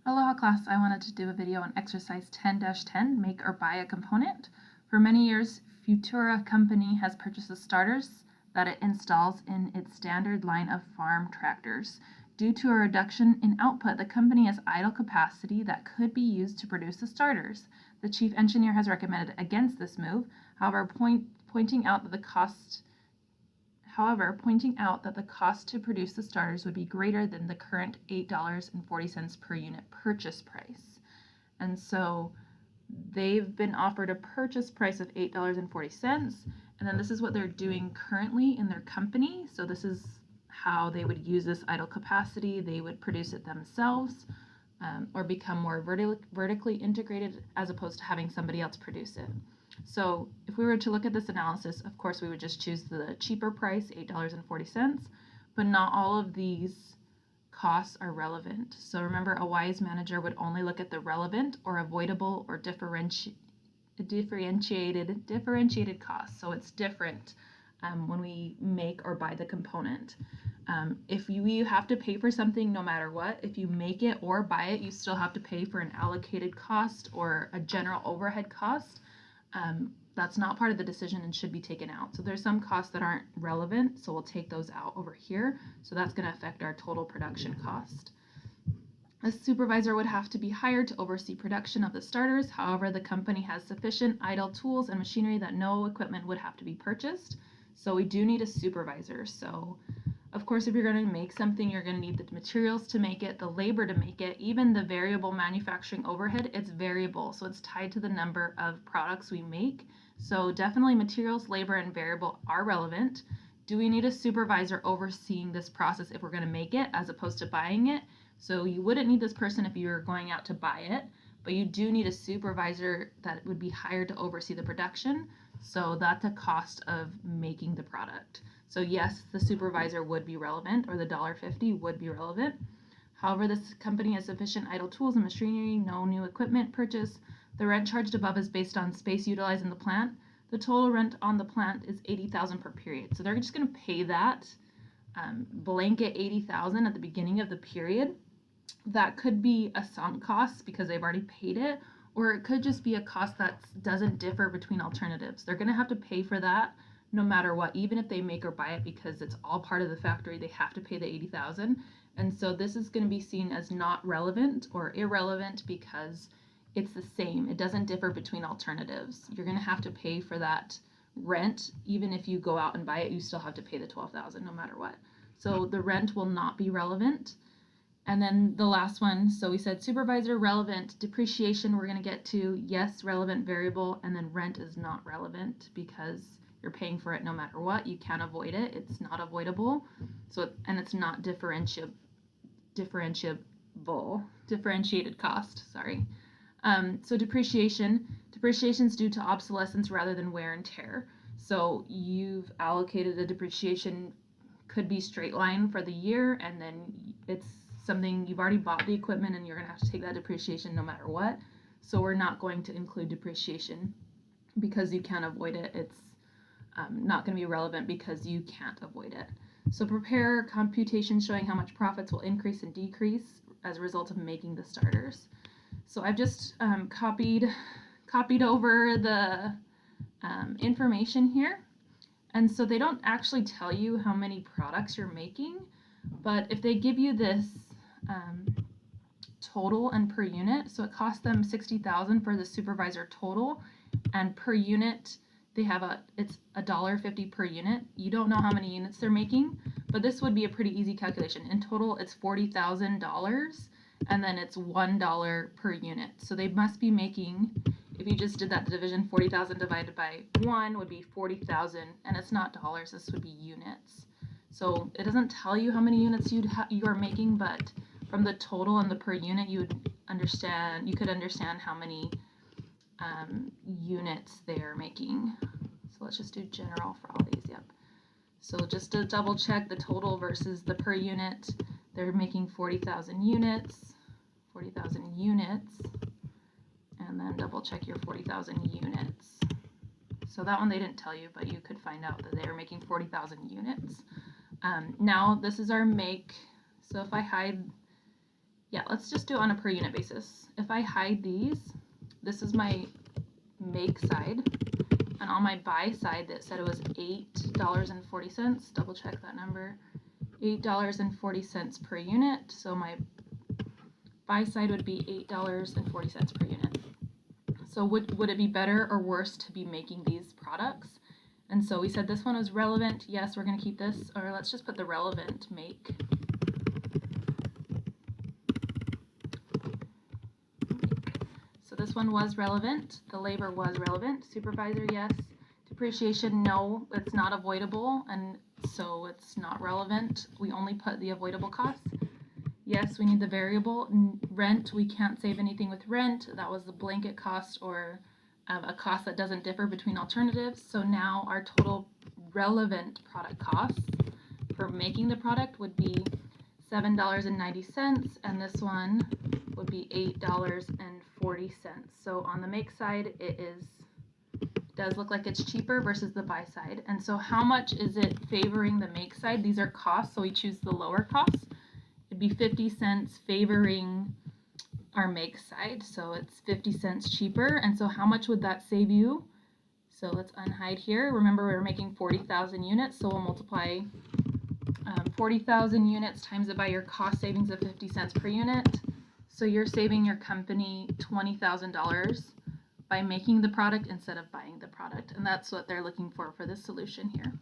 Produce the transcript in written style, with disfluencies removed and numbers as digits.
Aloha class, I wanted to do a video on exercise 10-10, make or buy a component. For many years, Futura Company has purchased the starters that it installs in its standard line of farm tractors. Due to a reduction in output, the company has idle capacity that could be used to produce the starters. The chief engineer has recommended against this move, however, pointing out that the cost to produce the starters would be greater than the current $8.40 per unit purchase price. And so they've been offered a purchase price of $8.40, and then this is what they're doing currently in their company. So this is how they would use this idle capacity. They would produce it themselves or become more vertically integrated as opposed to having somebody else produce it. So if we were to look at this analysis, of course, we would just choose the cheaper price, $8.40, but not all of these costs are relevant. So remember, a wise manager would only look at the relevant or avoidable or differentiated costs. So it's different when we make or buy the component. If you have to pay for something no matter what, if you make it or buy it, you still have to pay for an allocated cost or a general overhead cost. That's not part of the decision and should be taken out. So there's some costs that aren't relevant, so we'll take those out over here. So that's going to affect our total production cost. A supervisor would have to be hired to oversee production of the starters. However, the company has sufficient idle tools and machinery that no equipment would have to be purchased. So we do need a supervisor. So of course, if you're going to make something, you're going to need the materials to make it, the labor to make it, even the variable manufacturing overhead, it's variable. So it's tied to the number of products we make. So definitely materials, labor, and variable are relevant. Do we need a supervisor overseeing this process if we're going to make it as opposed to buying it? So you wouldn't need this person if you were going out to buy it, but you do need a supervisor that would be hired to oversee the production. So that's a cost of making the product. So yes, the supervisor would be relevant, or the $1.50 would be relevant. However, this company has sufficient idle tools and machinery, no new equipment purchase. The rent charged above is based on space utilized in the plant. The total rent on the plant is $80,000 per period. So they're just going to pay that blanket $80,000 at the beginning of the period. That could be a sunk cost because they've already paid it, or it could just be a cost that doesn't differ between alternatives. They're going to have to pay for that no matter what, even if they make or buy it, because it's all part of the factory, they have to pay the $80,000. And so this is going to be seen as not relevant or irrelevant because it's the same. It doesn't differ between alternatives. You're going to have to pay for that rent. Even if you go out and buy it, you still have to pay the $12,000 no matter what. So the rent will not be relevant. And then the last one, so we said supervisor, relevant, depreciation, we're going to get to, yes, relevant, variable, and then rent is not relevant because you're paying for it no matter what. You can't avoid it. It's not avoidable. So, and it's not differentiated cost, sorry. So depreciation is due to obsolescence rather than wear and tear. So you've allocated a depreciation, could be straight line for the year, and then it's something you've already bought the equipment and you're going to have to take that depreciation no matter what. So we're not going to include depreciation because you can't avoid it. It's not going to be relevant because you can't avoid it. So prepare computations showing how much profits will increase and decrease as a result of making the starters. So I've just copied over the information here. And so they don't actually tell you how many products you're making, but if they give you this total and per unit, so it costs them $60,000 for the supervisor total, and per unit they have it's $1.50 per unit. You don't know how many units they're making, but this would be a pretty easy calculation. In total, it's $40,000, and then it's $1 per unit. So they must be making, if you just did that division, 40,000 divided by 1 would be 40,000, and it's not dollars, this would be units. So it doesn't tell you how many units you are making, but from the total and the per unit, you could understand how many units they're making. So let's just do general for all these, yep. So just to double check the total versus the per unit, they're making 40,000 units, and then double check your 40,000 units. So that one they didn't tell you, but you could find out that they are making 40,000 units. Now this is our make. So if I hide Yeah, let's just do it on a per unit basis. If I hide these, this is my make side, and on my buy side that said it was $8.40, double check that number, $8.40 per unit, so my buy side would be $8.40 per unit. So would it be better or worse to be making these products? And so we said this one was relevant. Yes, we're going to keep this, or let's just put the relevant make. So this one was relevant. The labor was relevant. Supervisor, yes. Depreciation, no, it's not avoidable, and so it's not relevant. We only put the avoidable costs. Yes, we need the variable. Rent, we can't save anything with rent. That was the blanket cost or a cost that doesn't differ between alternatives. So now our total relevant product costs for making the product would be $7.90, and this one would be $8.40. So on the make side, it does look like it's cheaper versus the buy side. And so how much is it favoring the make side? These are costs, so we choose the lower costs. It'd be 50 cents favoring our make side, so it's 50 cents cheaper. And so how much would that save you? So let's unhide here. Remember, we're making 40,000 units, so we'll multiply 40,000 units times it by your cost savings of 50 cents per unit. So you're saving your company $20,000 by making the product instead of buying the product, and that's what they're looking for this solution here.